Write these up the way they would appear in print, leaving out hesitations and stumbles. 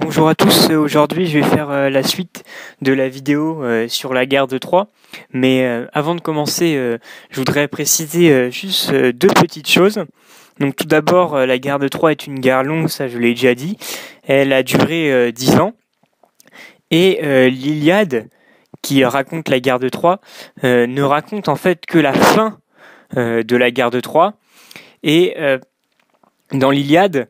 Bonjour à tous, aujourd'hui je vais faire la suite de la vidéo sur la guerre de Troie. Mais avant de commencer, je voudrais préciser juste deux petites choses. Donc tout d'abord, la guerre de Troie est une guerre longue, ça je l'ai déjà dit. Elle a duré 10 ans. Et l'Iliade, qui raconte la guerre de Troie, ne raconte en fait que la fin de la guerre de Troie. Et dans l'Iliade,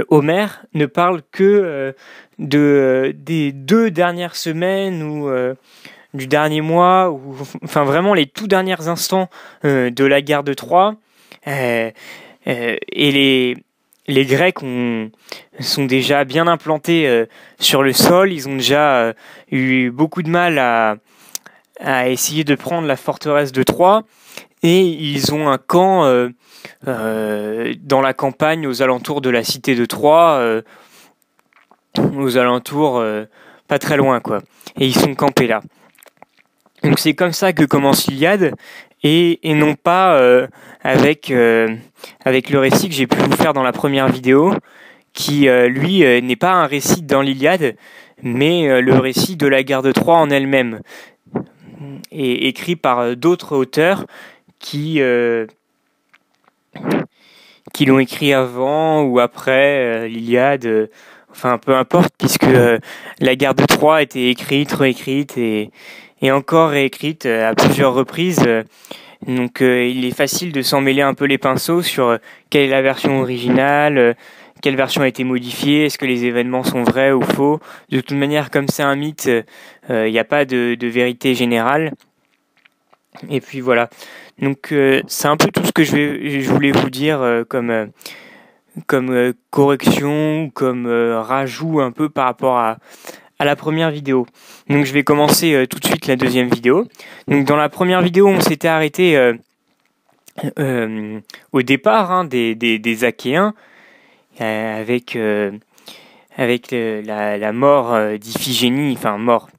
Homère ne parle que des 2 dernières semaines ou du dernier mois, ou enfin vraiment les tout derniers instants de la guerre de Troie. Et les Grecs sont déjà bien implantés sur le sol. Ils ont déjà eu beaucoup de mal à essayer de prendre la forteresse de Troie. Et ils ont un camp dans la campagne aux alentours de la cité de Troie, aux alentours pas très loin quoi. Et ils sont campés là. Donc c'est comme ça que commence l'Iliade et non pas avec le récit que j'ai pu vous faire dans la première vidéo, qui lui n'est pas un récit dans l'Iliade, mais le récit de la guerre de Troie en elle-même, et écrit par d'autres auteurs qui l'ont écrit avant ou après l'Iliade, enfin peu importe, puisque la guerre de Troie a été écrite, réécrite et encore réécrite à plusieurs reprises. Donc il est facile de s'en mêler un peu les pinceaux sur quelle est la version originale, quelle version a été modifiée, est-ce que les événements sont vrais ou faux. De toute manière, comme c'est un mythe, il n'y a pas de vérité générale. Et puis voilà. Donc c'est un peu tout ce que je voulais vous dire comme correction ou comme rajout un peu par rapport à la première vidéo. Donc je vais commencer tout de suite la deuxième vidéo. Donc dans la première vidéo, on s'était arrêté au départ des Achéens avec la mort d'Iphigénie, enfin mort.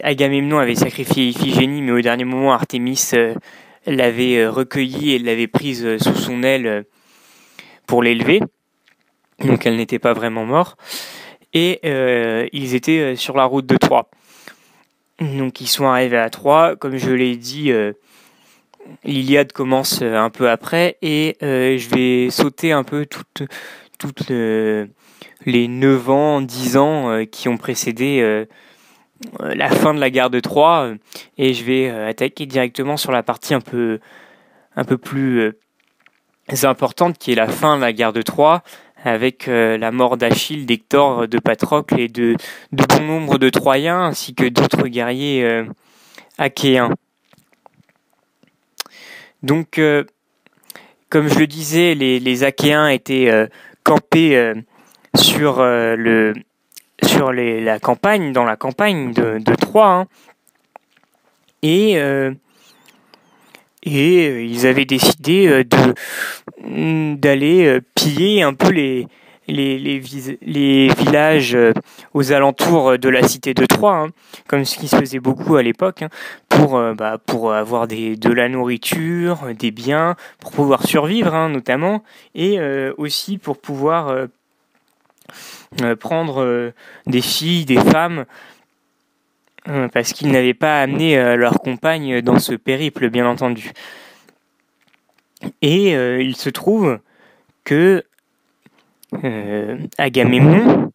Agamemnon avait sacrifié Iphigénie, mais au dernier moment, Artémis l'avait recueillie et l'avait prise sous son aile pour l'élever. Donc elle n'était pas vraiment morte. Et ils étaient sur la route de Troie. Donc ils sont arrivés à Troie. Comme je l'ai dit, l'Iliade commence un peu après. Et je vais sauter un peu toutes les 9 ans, 10 ans qui ont précédé la fin de la guerre de Troie, et je vais attaquer directement sur la partie un peu plus importante, qui est la fin de la guerre de Troie, avec la mort d'Achille, d'Hector, de Patrocle et de bon nombre de Troyens ainsi que d'autres guerriers achéens. Donc comme je le disais, les Achéens étaient campés sur la campagne, dans la campagne de Troie, hein. Et ils avaient décidé d'aller piller un peu les villages aux alentours de la cité de Troie, hein, comme ce qui se faisait beaucoup à l'époque, hein, pour avoir de la nourriture, des biens, pour pouvoir survivre, hein, notamment, et aussi pour pouvoir prendre des filles, des femmes, parce qu'ils n'avaient pas amené leurs compagnes dans ce périple, bien entendu. Et il se trouve que Agamemnon,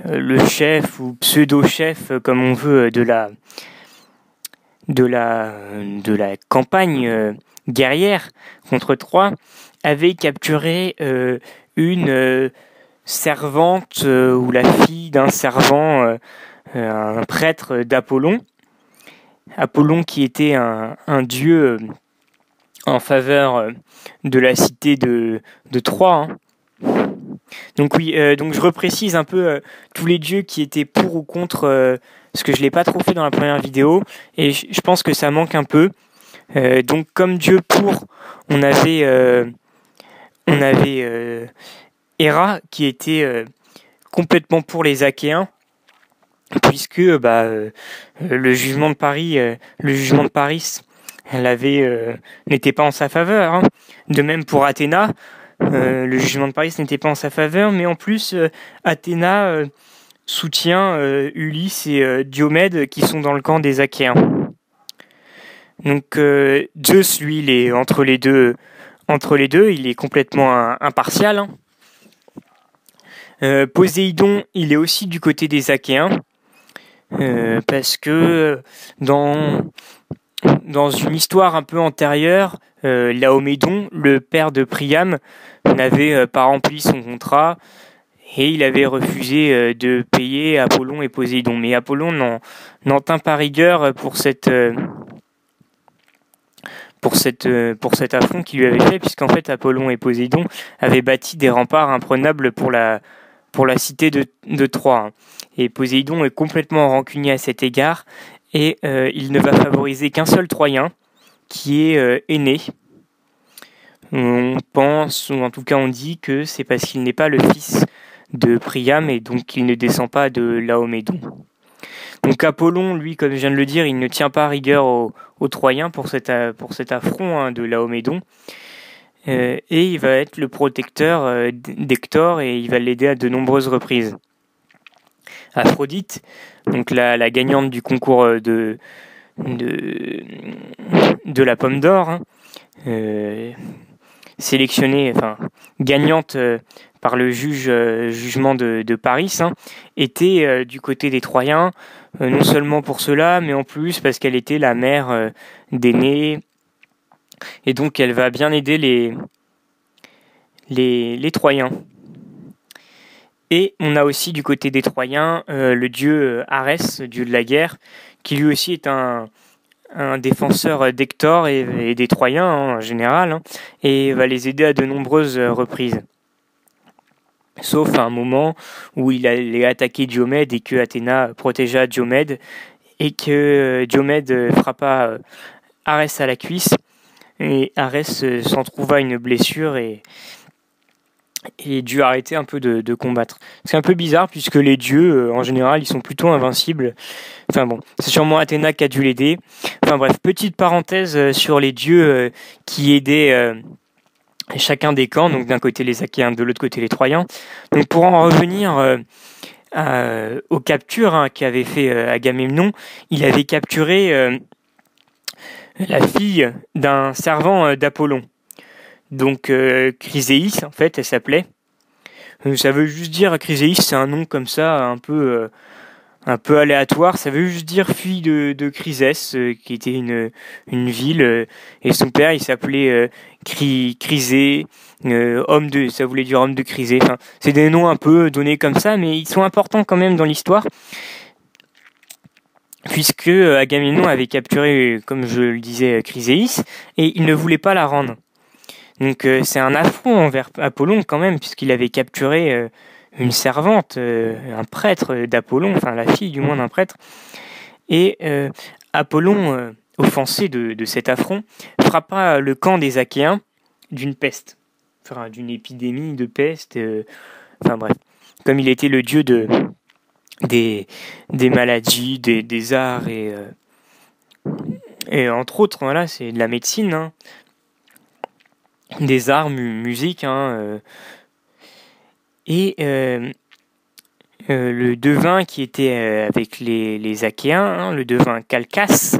le chef ou pseudo-chef, comme on veut, de la campagne guerrière contre Troie, avait capturé une servante ou la fille d'un servant, un prêtre d'Apollon. Apollon qui était un dieu en faveur de la cité de Troie, hein. Donc oui, donc je reprécise un peu tous les dieux qui étaient pour ou contre, parce que je l'ai pas trop fait dans la première vidéo et je pense que ça manque un peu. Donc comme dieu pour, on avait Héra qui était complètement pour les Achéens, puisque le jugement de Paris, n'était pas en sa faveur, hein. De même pour Athéna, Le jugement de Paris n'était pas en sa faveur, mais en plus, Athéna soutient Ulysse et Diomède qui sont dans le camp des Achéens. Donc Zeus, lui, il est entre les deux, il est complètement impartial. Poséidon, il est aussi du côté des Achéens, parce que dans une histoire un peu antérieure, Laomédon, le père de Priam, n'avait pas rempli son contrat et il avait refusé de payer Apollon et Poséidon. Mais Apollon n'en tint pas rigueur pour cet affront qu'il lui avait fait, puisqu'en fait Apollon et Poséidon avaient bâti des remparts imprenables pour la cité de Troie. Et Poséidon est complètement rancunier à cet égard, et il ne va favoriser qu'un seul Troyen, qui est Énée. On pense, ou en tout cas on dit que c'est parce qu'il n'est pas le fils de Priam, et donc il ne descend pas de Laomédon. Donc Apollon, lui, comme je viens de le dire, il ne tient pas rigueur aux Troyens pour cet affront de Laomédon. Et il va être le protecteur d'Hector et il va l'aider à de nombreuses reprises. Aphrodite, donc la gagnante du concours de la pomme d'or, gagnante par le jugement de Paris, était du côté des Troyens, non seulement pour cela, mais en plus parce qu'elle était la mère d'Énée, et donc elle va bien aider les Troyens. Et on a aussi du côté des Troyens le dieu Arès, dieu de la guerre, qui lui aussi est un défenseur d'Hector et des Troyens en général, et va les aider à de nombreuses reprises. Sauf à un moment où il allait attaquer Diomède et que Athéna protégea Diomède, et que Diomède frappa Arès à la cuisse, et Arès s'en trouva une blessure et dut arrêter un peu de combattre. C'est un peu bizarre puisque les dieux, en général, ils sont plutôt invincibles. Enfin bon, c'est sûrement Athéna qui a dû l'aider. Enfin bref, petite parenthèse sur les dieux qui aidaient chacun des camps, donc d'un côté les Achéens, de l'autre côté les Troyens. Donc pour en revenir aux captures qu'avait fait Agamemnon, il avait capturé la fille d'un servant d'Apollon. Donc Chryséis, en fait, elle s'appelait. Ça veut juste dire, Chryséis, c'est un nom comme ça, un peu aléatoire. Ça veut juste dire fille de Chrysès, qui était une ville, et son père, il s'appelait Chrysé, ça voulait dire homme de Chrysé. Enfin, c'est des noms un peu donnés comme ça, mais ils sont importants quand même dans l'histoire, puisque Agamemnon avait capturé, comme je le disais, Chryséis, et il ne voulait pas la rendre. Donc c'est un affront envers Apollon quand même, puisqu'il avait capturé une servante, un prêtre d'Apollon, enfin la fille du moins d'un prêtre. Et Apollon, offensé de cet affront, frappa le camp des Achéens d'une peste, enfin d'une épidémie de peste. Enfin bref, comme il était le dieu des maladies, des arts et entre autres, voilà, c'est de la médecine, des arts, musique, et le devin qui était avec les Achéens, le devin Calchas,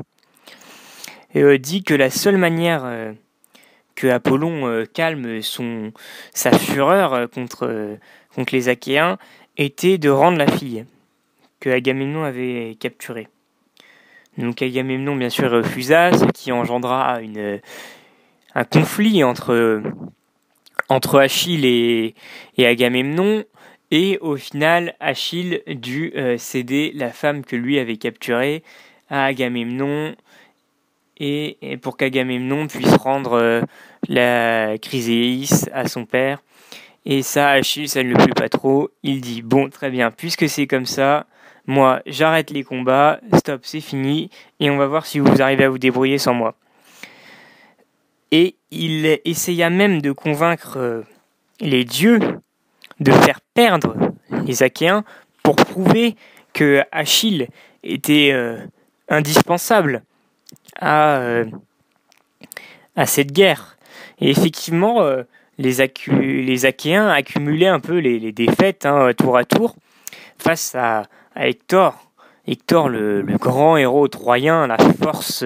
dit que la seule manière que Apollon calme sa fureur contre les Achéens était de rendre la fille que Agamemnon avait capturée. Donc Agamemnon bien sûr refusa, ce qui engendra un conflit entre Achille et Agamemnon, et au final Achille dut céder la femme que lui avait capturée à Agamemnon, et pour qu'Agamemnon puisse rendre la Chryséis à son père. Et ça, Achille, ça ne le plaît pas trop. Il dit, bon, très bien, puisque c'est comme ça, moi, j'arrête les combats, stop, c'est fini, et on va voir si vous arrivez à vous débrouiller sans moi. Et il essaya même de convaincre les dieux de faire perdre les Achéens pour prouver que Achille était indispensable à cette guerre. Et effectivement, les Achéens accumulaient un peu les défaites tour à tour face à Hector. Hector, le grand héros troyen, la force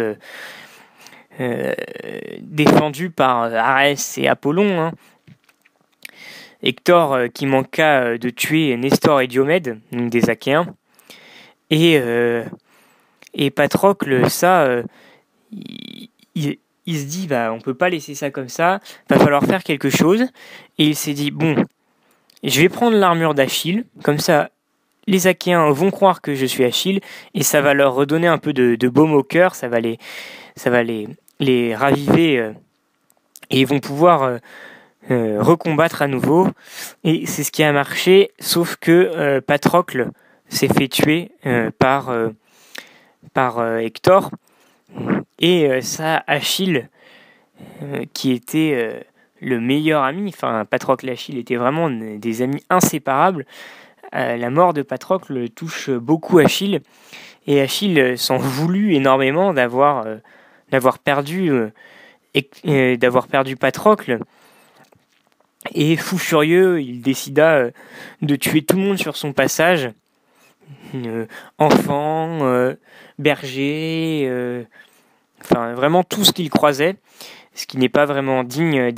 défendue par Arès et Apollon. Hector qui manqua de tuer Nestor et Diomède, donc des Achéens. Et Patrocle, il se dit, on peut pas laisser ça comme ça, va falloir faire quelque chose. Et il s'est dit, bon, je vais prendre l'armure d'Achille, comme ça, les Achéens vont croire que je suis Achille, et ça va leur redonner un peu de baume au cœur, ça va les raviver, et ils vont pouvoir recombattre à nouveau. Et c'est ce qui a marché, sauf que Patrocle s'est fait tuer par Hector, et ça, Achille, qui était le meilleur ami, Patrocle et Achille étaient vraiment des amis inséparables. La mort de Patrocle touche beaucoup Achille, et Achille s'en voulut énormément d'avoir perdu Patrocle. Et fou furieux, il décida de tuer tout le monde sur son passage, enfants, bergers, vraiment tout ce qu'il croisait, ce qui n'est pas vraiment digne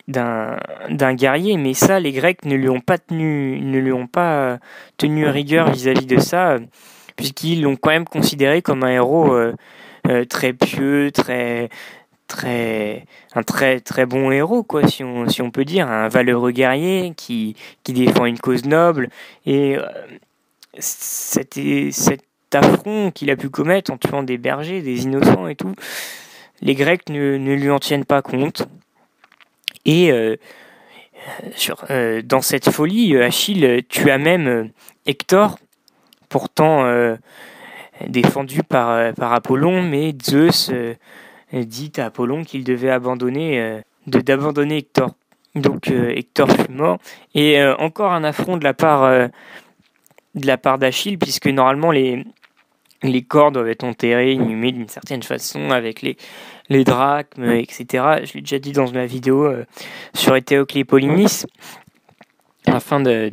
d'un guerrier, mais ça, les Grecs ne lui ont pas tenu rigueur vis-à-vis de ça, puisqu'ils l'ont quand même considéré comme un héros très pieux, un très bon héros, quoi, si on peut dire, un valeureux guerrier qui défend une cause noble. Et cet affront qu'il a pu commettre en tuant des bergers, des innocents et tout, les Grecs ne lui en tiennent pas compte. Et dans cette folie, Achille tua même Hector, pourtant défendu par Apollon, mais Zeus dit à Apollon qu'il devait d'abandonner Hector. Donc Hector fut mort. Et encore un affront de la part d'Achille, puisque normalement les corps doivent être enterrés, inhumés d'une certaine façon avec les drachmes, etc. Je l'ai déjà dit dans ma vidéo sur Éthéocle et Polynice, afin de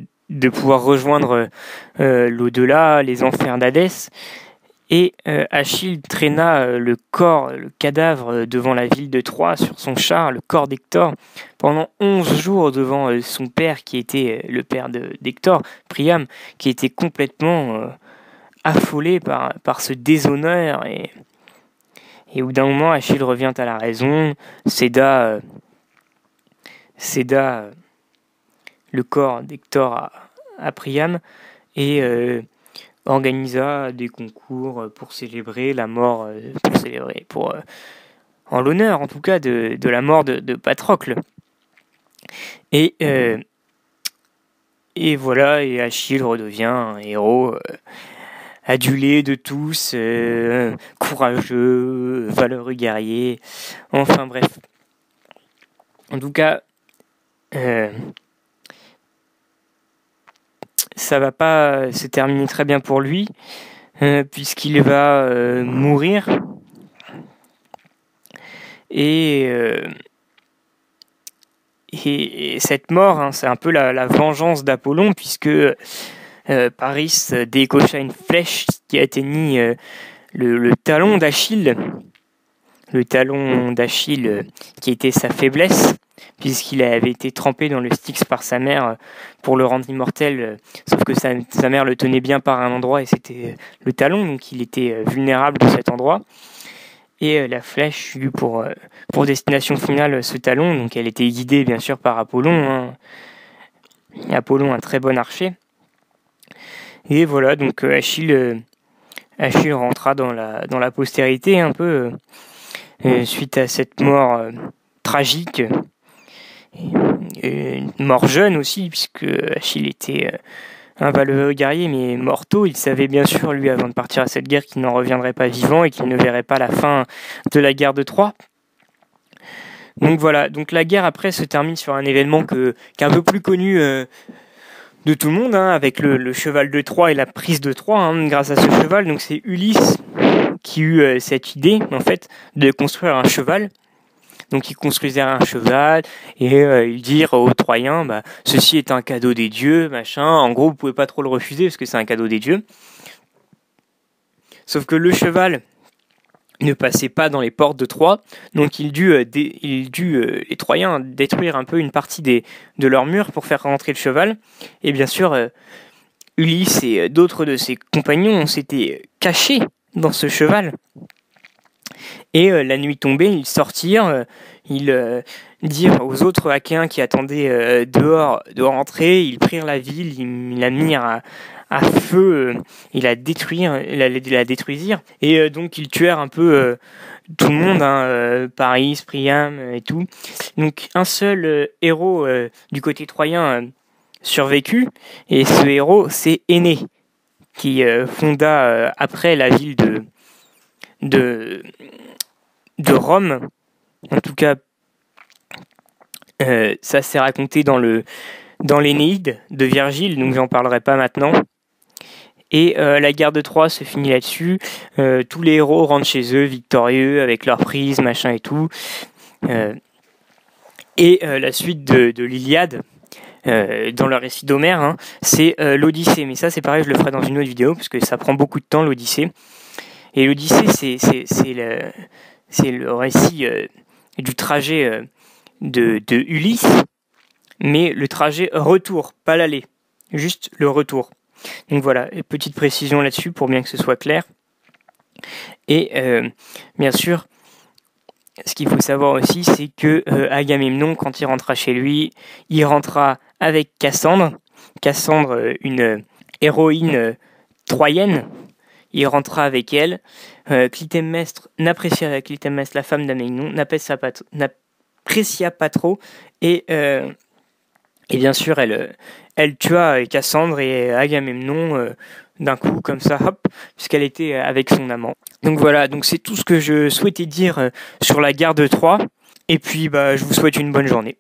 pouvoir rejoindre l'au-delà, les enfers d'Hadès. Et Achille traîna le cadavre devant la ville de Troie sur son char, le corps d'Hector, pendant 11 jours devant son père, qui était le père d'Hector, Priam, qui était complètement affolé par ce déshonneur. Et au bout d'un moment, Achille revient à la raison, céda le corps d'Hector à Priam, et organisa des concours pour célébrer la mort, en l'honneur en tout cas de la mort de Patrocle. Et voilà, et Achille redevient un héros adulé de tous, courageux, valeureux guerrier, enfin bref. En tout cas, ça va pas se terminer très bien pour lui, puisqu'il va mourir. Et cette mort, c'est un peu la vengeance d'Apollon, puisque Paris décocha une flèche qui atteignit le talon d'Achille. Le talon d'Achille qui était sa faiblesse, puisqu'il avait été trempé dans le Styx par sa mère pour le rendre immortel, sauf que sa mère le tenait bien par un endroit et c'était le talon, donc il était vulnérable de cet endroit. Et la flèche eut pour destination finale ce talon, donc elle était guidée bien sûr par Apollon. Apollon, un très bon archer. Et voilà, donc Achille rentra dans la postérité un peu suite à cette mort tragique, et une mort jeune aussi, puisque Achille était un valeureux guerrier, mais mort tôt. Il savait bien sûr, lui, avant de partir à cette guerre, qu'il n'en reviendrait pas vivant et qu'il ne verrait pas la fin de la guerre de Troie. Donc voilà, donc la guerre après se termine sur un événement qui est un peu plus connu de tout le monde, avec le cheval de Troie et la prise de Troie, grâce à ce cheval. Donc c'est Ulysse qui eut cette idée, en fait, de construire un cheval. Donc ils construisèrent un cheval et ils dirent aux Troyens, ceci est un cadeau des dieux, machin. En gros, vous pouvez pas trop le refuser parce que c'est un cadeau des dieux. Sauf que le cheval ne passait pas dans les portes de Troie, donc les Troyens détruire un peu une partie de leurs murs pour faire rentrer le cheval. Et bien sûr, Ulysse et d'autres de ses compagnons s'étaient cachés dans ce cheval. Et la nuit tombée, ils sortirent, ils dirent aux autres Achéens qui attendaient dehors de rentrer, ils prirent la ville, ils la mirent à feu, ils la détruisirent, et donc ils tuèrent un peu tout le monde, Paris, Priam et tout. Donc un seul héros du côté troyen survécut, et ce héros c'est Énée, qui fonda après la ville de Rome. En tout cas, ça s'est raconté dans l'Énéide de Virgile, donc j'en parlerai pas maintenant. Et la guerre de Troie se finit là-dessus. Tous les héros rentrent chez eux victorieux avec leurs prises, machin et tout. La suite de l'Iliade, dans le récit d'Homère, c'est l'Odyssée. Mais ça, c'est pareil, je le ferai dans une autre vidéo parce que ça prend beaucoup de temps, l'Odyssée. Et l'Odyssée, c'est le récit du trajet de Ulysse, mais le trajet retour, pas l'aller, juste le retour. Donc voilà, petite précision là-dessus pour bien que ce soit clair. Et bien sûr, ce qu'il faut savoir aussi, c'est que Agamemnon, quand il rentra chez lui, il rentra avec Cassandre. Cassandre, une héroïne troyenne. Il rentra avec elle. Clytemnestre, la femme d'Agamemnon, n'apprécia pas trop. Et bien sûr, elle tua Cassandre et Agamemnon d'un coup, comme ça, hop, puisqu'elle était avec son amant. Donc voilà, donc c'est tout ce que je souhaitais dire sur la guerre de Troie. Et puis, je vous souhaite une bonne journée.